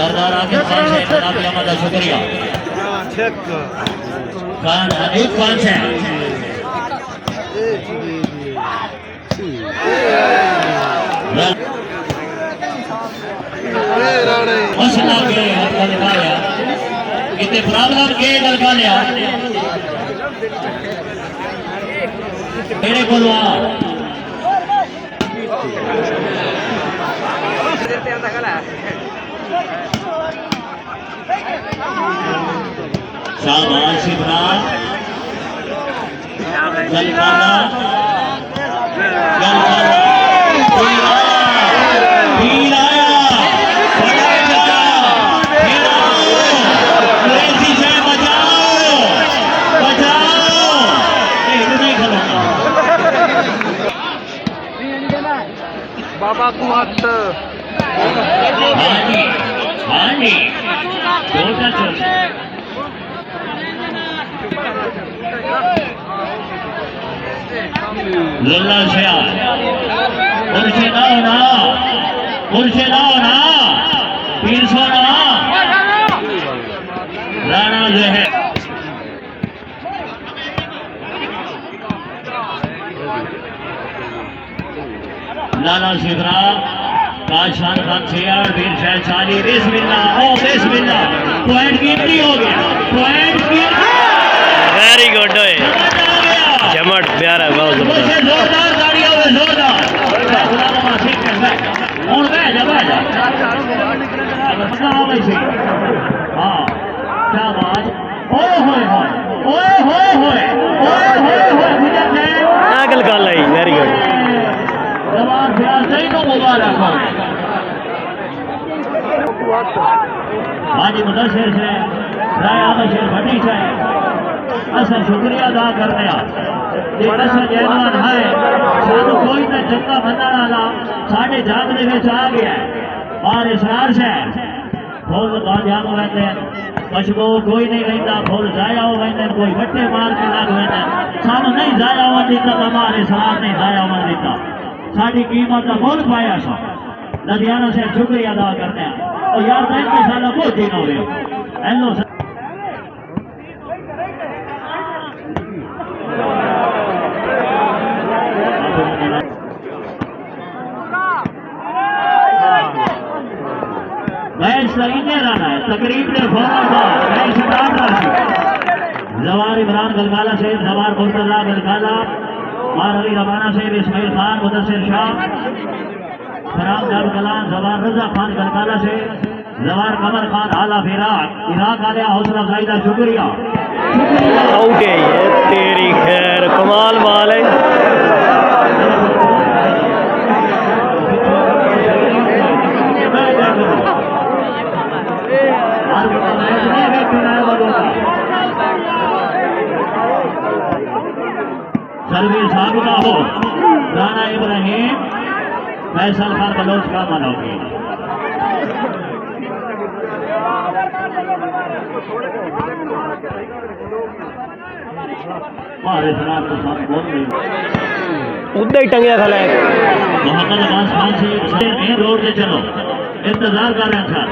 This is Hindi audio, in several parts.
सरदार आगे खान से जनाब अहमद का शुक्रिया खान हनीफ खान से मसला के हल्का दिखाया कितने प्रॉब्लम के हल्का लिया मेरे बोलवा शाबाश इमरान गलकाना तीर आया बाबा को हाथ हानी छोटा छोटा लल्ला शयार मुर्शिद ना पीर सोना राणा जो है लाला शिवरा काशान खान शेयर वीर शाह चाली बिस्मिल्लाह ओ बिस्मिल्लाह पॉइंट गिनती हो गया पॉइंट वेरी गुड जमट प्यारा बहुत जोरदार गाड़ियों में जोरदार और जा हाँ क्या बात ओए होए गुजर है आगल काल आई वेरी गुड जवान फिलहाल सही को मुबारक हो हाजी मुदस्सिर से राय आमशेर भट्टी से असल शुक्रिया अदा करने असल जैनवान है सानू कोई ना चंगा बनने वाला साढ़े जागने में आ गया और इसरार से फूल बाजाम रहते खुशबू कोई नहीं रहता फूल जाया हो वह कोई बट्टे मार के लाग वह सानू नहीं जाया हुआ देता हमारे इसरार नहीं जाया हुआ देता साड़ी कीमत का मोल पाया सा लुधियाना से शुक्रिया अदा करते हैं और यार बैंक के साल बहुत दिन हो गए हेलो सर मैच सही रहना है तकरीब ने मैच स्टार्ट जवार इमरान गलकाला से जवार मुर्तजा गलकाला और अली रबाना से इस्माइल खान मुदस्सिर शाह फराम दारुल कलाम जवार रजा खान गलकाला से जवार कमर खान आला इराक आलिया हौसला अफजाई का शुक्रिया आउट है ये तेरी खैर कमाल माल है सर्विस साबिका हो राना इब्राहिम फैसल खान बलोच का मनोगी उधर ही टंगिया खला है मोहम्मद अब्बास खान से मेन रोड से चलो इंतजार कर रहे हैं सर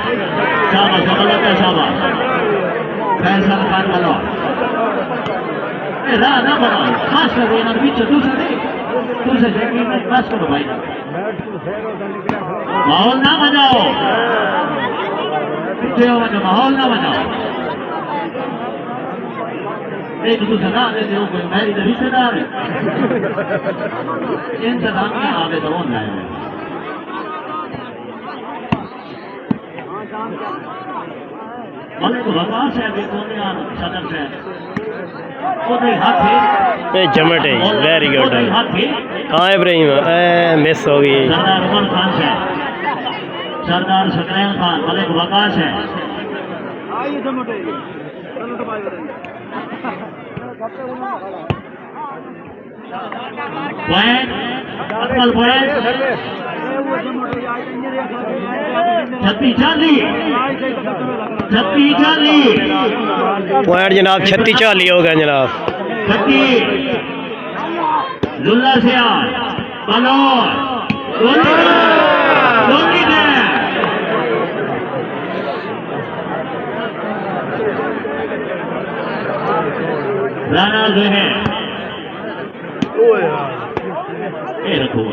शाबाश समझो क्या शाबाश फैसल खान बलोच ना बनाओ खास कर देना पीछे दूसरे शकील में खास करो भाई माहौल ना बनाओ पीछे हो बनो माहौल ना बनाओ एक दूसरे ना देते हो कोई मेरी रिश्तेदार है इंतजामिया आगे तो होना है मलिक वकास है सदर से जमट है वेरी गुड हाँ इब्राहिम मिस हो गई सरदार उमर खान से सरदार शकरैन खान मलिक वकास है पॉइंट जनाब 36-40 हो गया जनाब राणा जो है ये रखो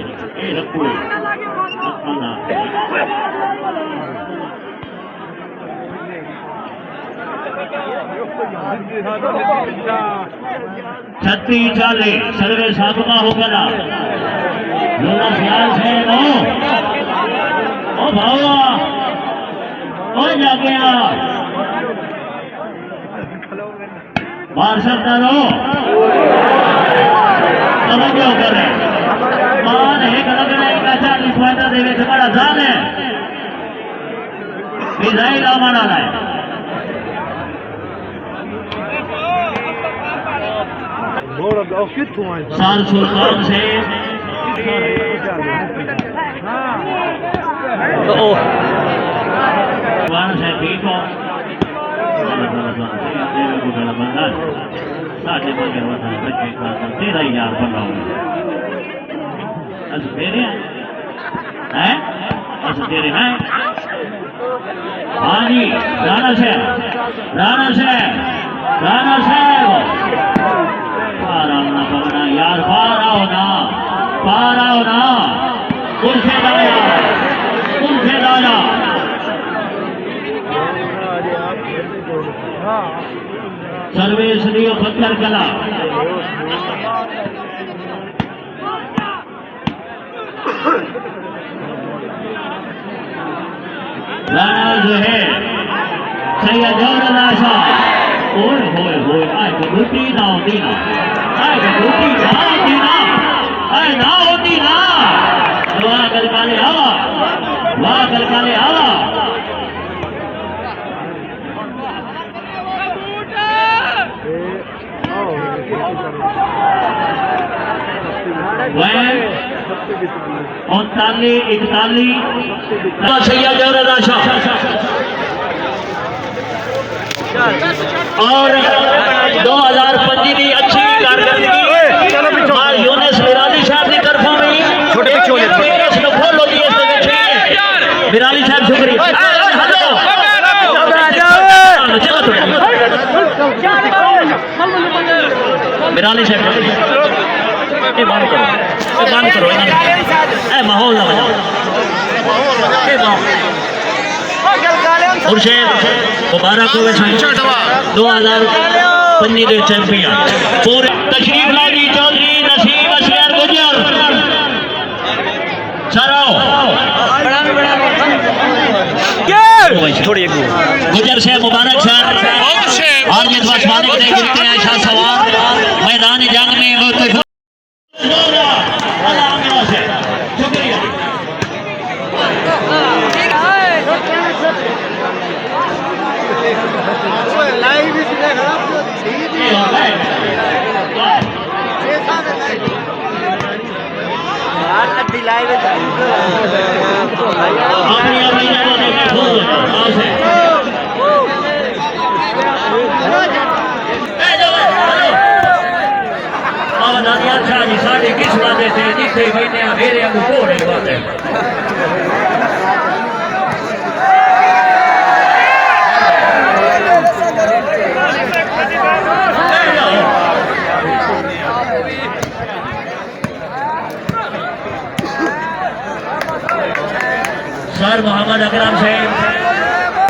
छत्ती चाले सर्वे साधुमा होकर ख्याल से नो ओ भावा ओ जागे बार सकता रहो तवज्जो करे मान एक अलग का 40 फायदा देवे से बड़ा जान है मिसाइल हमारा है साल सुल्तान से से पीको तेरा यार बन रहा हूँ तेरे हैं तेरे हैं हाँ जी राणा से पार आओ ना पवना यार पार आओ ना उनसे दाया सर्वेश्वरी पत्थर कला राणा जो है सैयद जौहरलाशा ओए होए आए तो गुटी ना होती ना वाह कलकाले आवा उनताली 41 सैयद जौहरलाशा और 2025 की अच्छी कारकर्दगी यूनिस बिराली साहब की तरफों में बिराली साहब शुक्रिया बिराली साहब बंद करो माहौल ना बजाओ मुर्शेद मुबारक हो 2025 के चैंपियन पूरे तशरीफ लागी चौधरी नसीब असगर गुजर सराओ गुजर से मुबारक सर और ये मालिक ने गिरते हैं शाह सवार मैदान जंग में किस बात से जिसे महीने मेरे घोड़े बात सर मोहम्मद अकरम से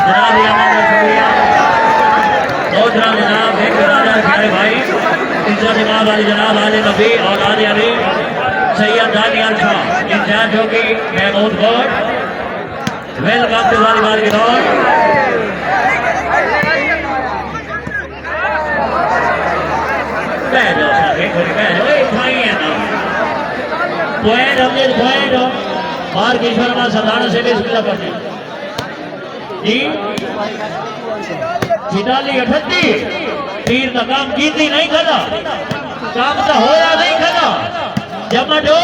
जनाब शुक्रिया बहुत जनाब एक प्यारे भाई इज्जत इमाम वाली जनाब आले नबी और आले अली सैयद दानियाल शाह इंचार्ज होगी Mahmood Gaur welcome to volleyball ground point बाहर की शर्मा सदान से भी इसकी करते जी चिटाली 38 तीर का काम कीती नहीं खड़ा काम तो होया नहीं खड़ा जमडो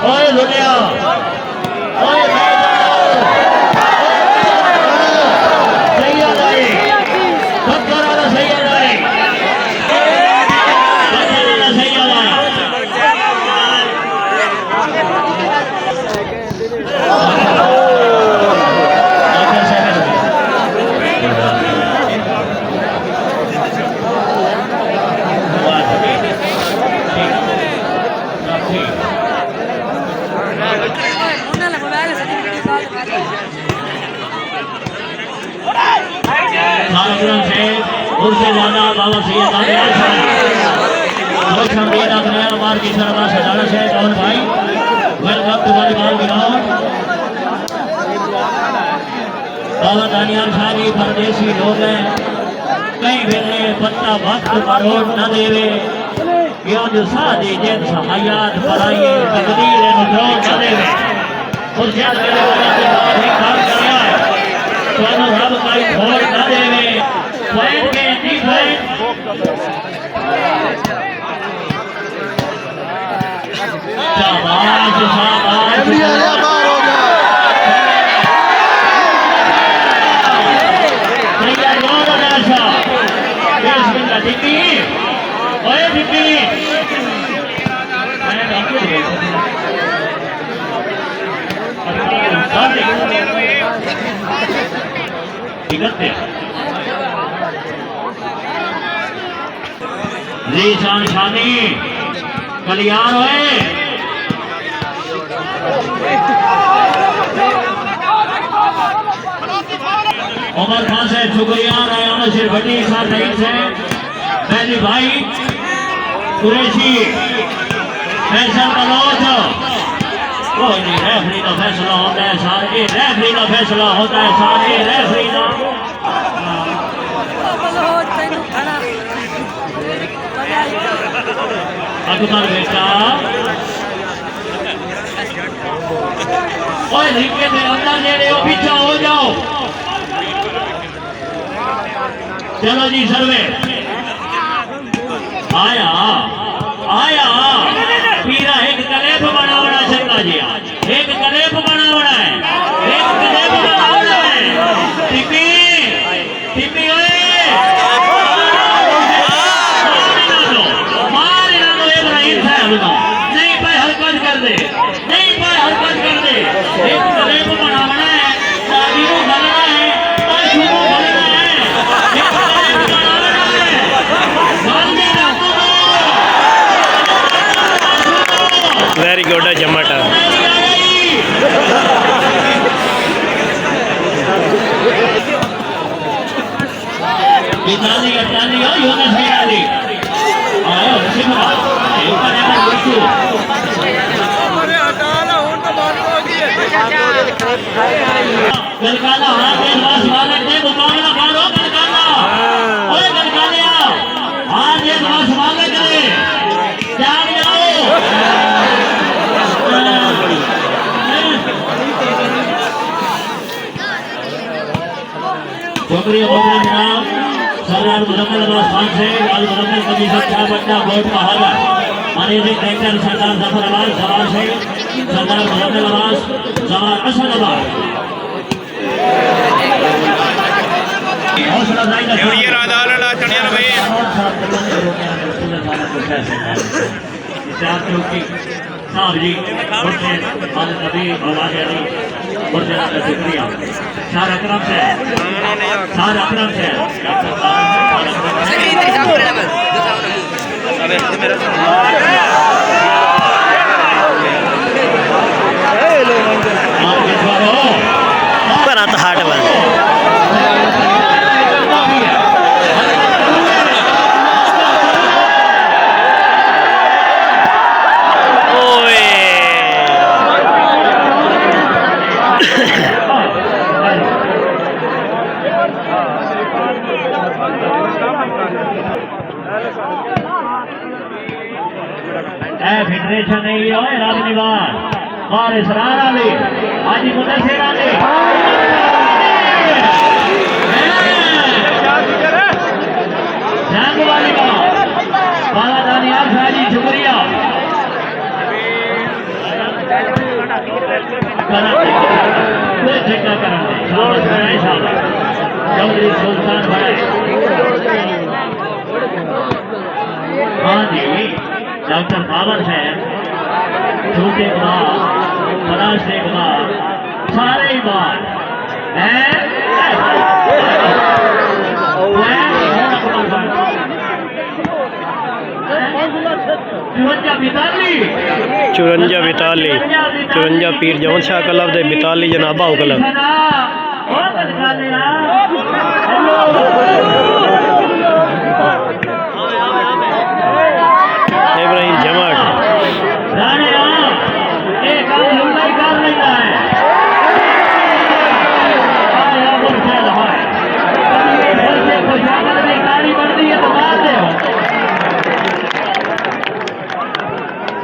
ओए दुनिया उससे ज्यादा बाबा सैयद आमिर मार की शर्मा सजाना से कौन भाई वेलकम टू वॉलीबॉल ग्राउंड। बाबा दानियाल शाही परदेसी लोग हैं कई वेले पत्ता वक्त करोड़ न देवे यो जो सादी जिन हयात पढ़ाइए तकदीर नो न देवे और ज्यादा वेले भी काम करया है तो रब कोई छोड़ न देवे पॉइंट के दी पॉइंट शाबाश शाबाश टिप्पी ओए टिप्पी जीशान शामी कल्याण होए उमर खान से शुक्रिया रायाना से भट्टी खान रईस से पहली भाई कुरैशी फैसल बलोच कोई नहीं रेफरी का फैसला होता है सारे रेफरी का फैसला होता है सारे रेफरी का अकबर बेटा ओए लिखे थे अंदर जेड़े हो पीछे हो जाओ चलो जी सर्वे आया आया पीरा एक कलेप बनावना चंगा जी एक कलेप बनावना है एक कलेप बनावना है टिप्पी टिप्पी ओए मार ना दो इब्राहिम साहब को नहीं पे हरकत कर दे नहीं पे हरकत कर दे एक कलेप बनावना है शादी को करना है और शुरू करना है एक कलेप बनावना है जल्दी रखो वेरी गुड जमाटा Itali Itali oh Yunus Hayali ayo simra ऊपर है बिट्टू अरे हटाना हूं तो बात होगी गलकाला हाथ में वास वाले ने मुकाबला करो गलकाला ओए गलकालिया हाथ में वास वाले करे जाग जाओ शुक्रिया बहुत जनाब सरदार मुजम्मिल अब्बास खान से अल मुजम्मिल कमीशन क्या बच्चा बोर्ड का हाल मैनेजिंग डायरेक्टर सरदार जफर अब्बास सवार से सरदार मुजम्मिल अब्बास सवार असद अब्बास हौसला अफजाई का ये राधाला चढ़िया भाई साहब जी मुझसे खालिद नबी आवाज अली मुझसे आपका शुक्रिया सार अकरम से पर हाट बंद फेडरेशन नहीं हो रब निवार और इसरार आली आज मुदस्सिर आली जंग वाली बाला दानियाल शाही शुक्रिया कोई ठेका करने शाबाश बनाए शाबाश चौधरी सुल्तान भाई हाँ जी डॉक्टर बाबर साहब छोटे कुमार पलाश कुमार सारे ही बार चुरंजा बिताली चुरंजा पीर जौन शाह कलब दे बिताली जनाबा हो कलब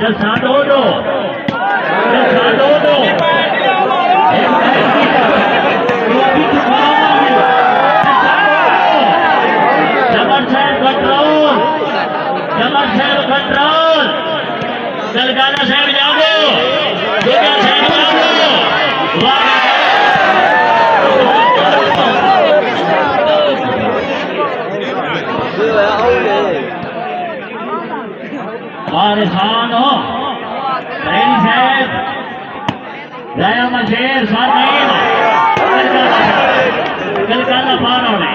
दसा दो कंट्रोल गलगाना साहब जाओ गोगा साहब वारिसान हो रेडी साहब जया मशेर सामीन गलगाना पार होने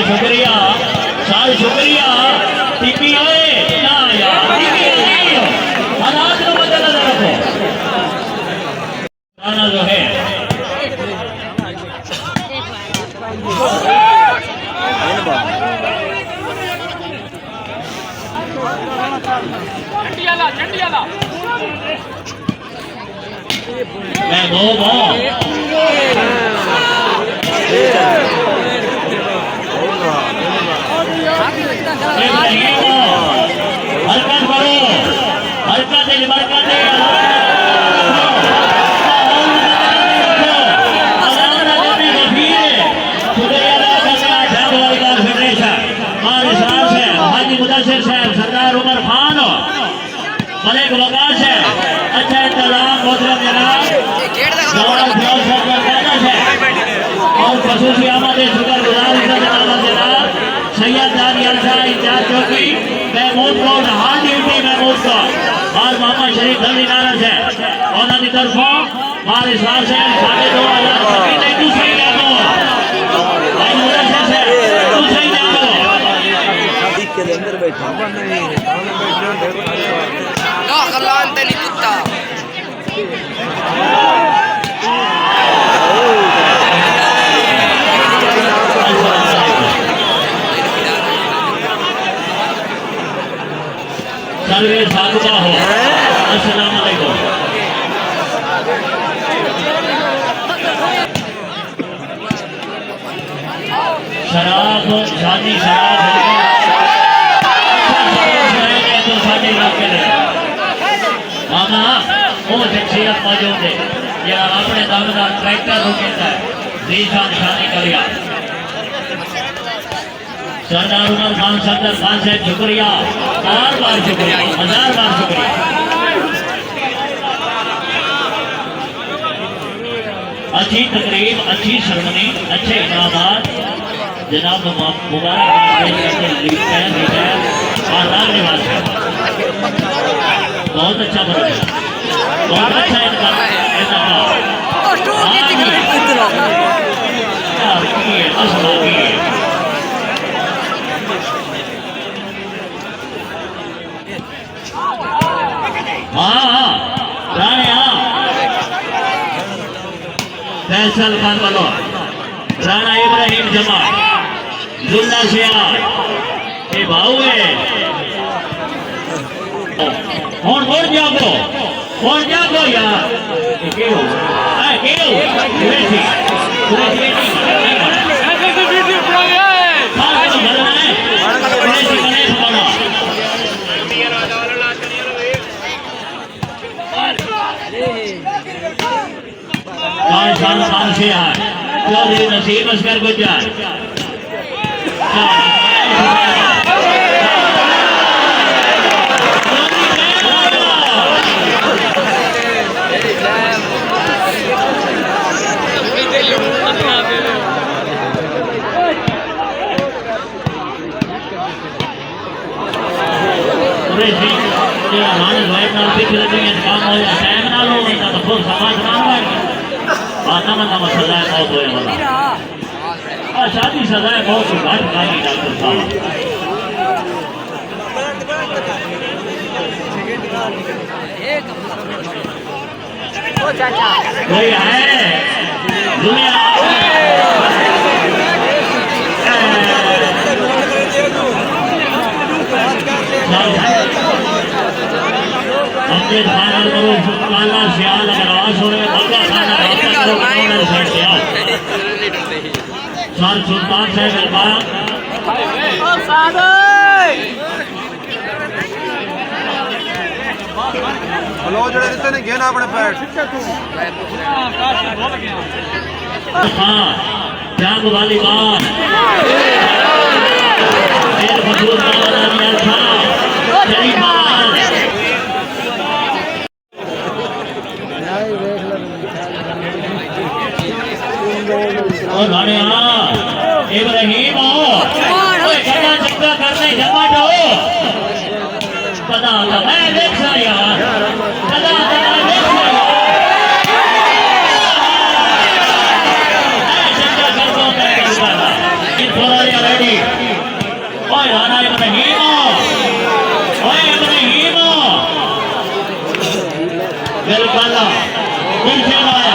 शुक्रिया सारे शुक्रिया टीपी आए ना यार हालात को बदल रखो गाना जो है मैं दो हरकत करो हरकत हाजी मुदस्सिर साहब सरदार उमर खान मलिक वकास है अच्छा इंतजाम मोहतरम जनाब और खसूसी आमद शुक्रगुजार जनाब सैयद दानियल शाह इंचार्ज चौकी महमूद कौर हार ड्यूटी महमूद कौर और मोहम्मद शरीफ गली नारस है उन्होंने तरफों हमारे साथ से 2500 दूसरी जानो भाई मुदस्सिर से दूसरी जानो के अंदर बैठा ना खलान ते नहीं कुत्ता सर्वे साधुता हो अस्सलाम वालेकुम शराब शादी तो साढ़े इलाके मामा वो शख्सियत मौजूद है जरा अपने दावेदार ट्रैक्टर रोकेता है जीशान शादी करिया सरदार उमर खान सफदर खान साहब शुक्रिया बार शुक्रिया 1000 बार शुक्रिया अच्छी तकरीब अच्छी सरमनी अच्छे इनामात जनाब मुबारक आजाद निवास है बहुत अच्छा बना बहुत अच्छा हाँ राणे फैसल खान वालों राणा इब्राहिम जमा जुल्ला सियार ये भाऊ है और जागो यार क्यों चौधरी नसीम असगर गुजर शादी सजाए बहुत घट खानी डॉक्टर साहब कोई है दुनिया माजिद फाइनल करो काला सियाल अगर आवाज हो रहे मौका खाना रास्ता करो कॉर्नर साइड से आओ सर सुल्तान साहब अलबाग हलो जड़े दिते ने घेना अपने पैर हाँ जंग वाली बात फिर मजबूत वाला नियाल था चली बात और गाने हाँ इब्राहिम आओ जमा चक्का करने जमा दो पता था मैं देख सा यार पता था मैं देख सा मैं चक्का करता हूँ मैं चक्का था इन फौरिया रेडी ओए गाना इब्राहिम आओ ओए इब्राहिम आओ बिल्कुल दिल आया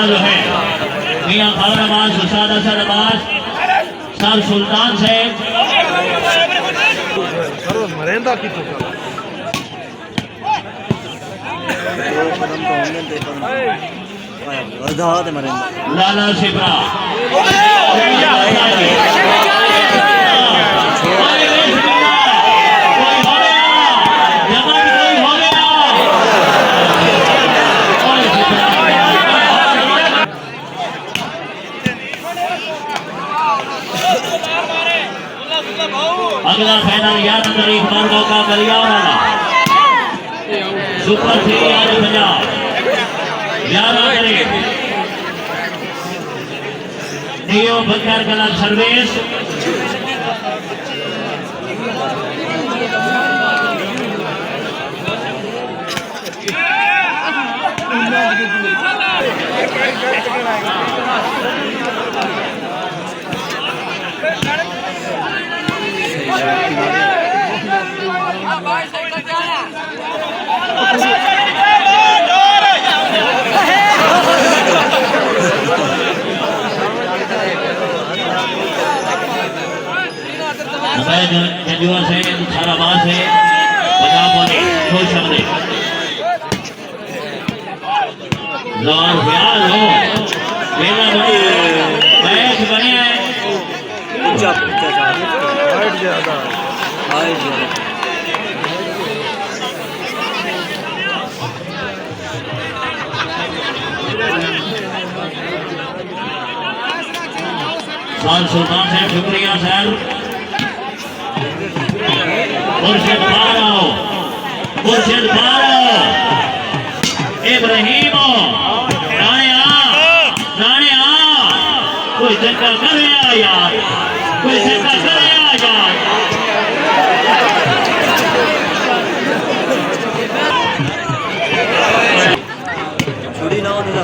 जो है मियां खान अब्बास उस्ताद असद अब्बास सर सुल्तान साहब मरेंदा की तो लाला सिब्रा अगला फाइनल यार नंबर एक मार्गों का गलियार वाला सुपर थ्री आज पंजाब 11 तारीख नियो बंकर कला सर्विस जजुआ से साराबाद से पंजाब वाले खुश हमने जोर प्यार हो मेरा मैच बने सर सुल्तान साहब शुक्रिया सर मुर्शिद बारो इब्राहिम राणे कोई चक्कर करे यार कोई चक्कर करे यार छुरी ना हो ना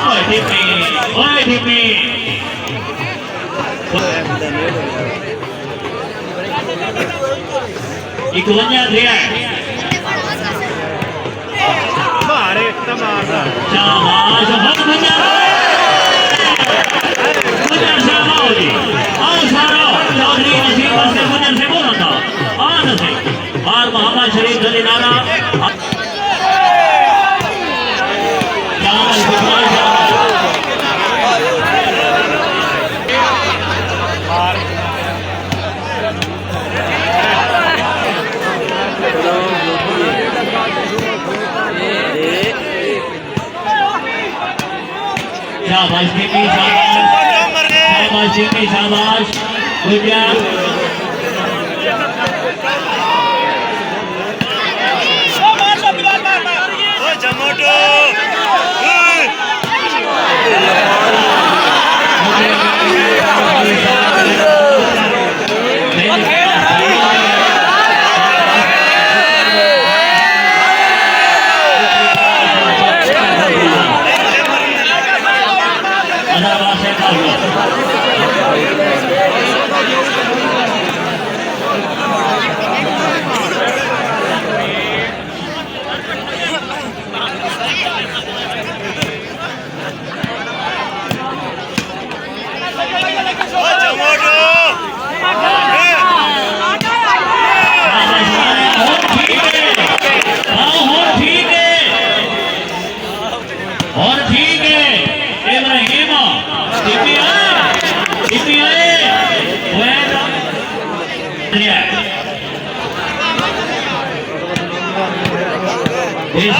ओए ठीक एक वन्या दिया मारे तमाशा शाबाश बहुत बढ़िया मुझे शाबाश आओ सारा चौधरी वसीम से मुझे से बोला था आन से और मोहम्मद शरीफ अली नारा शाबाश टीपी शाबाश गुडिया जमोटो अरे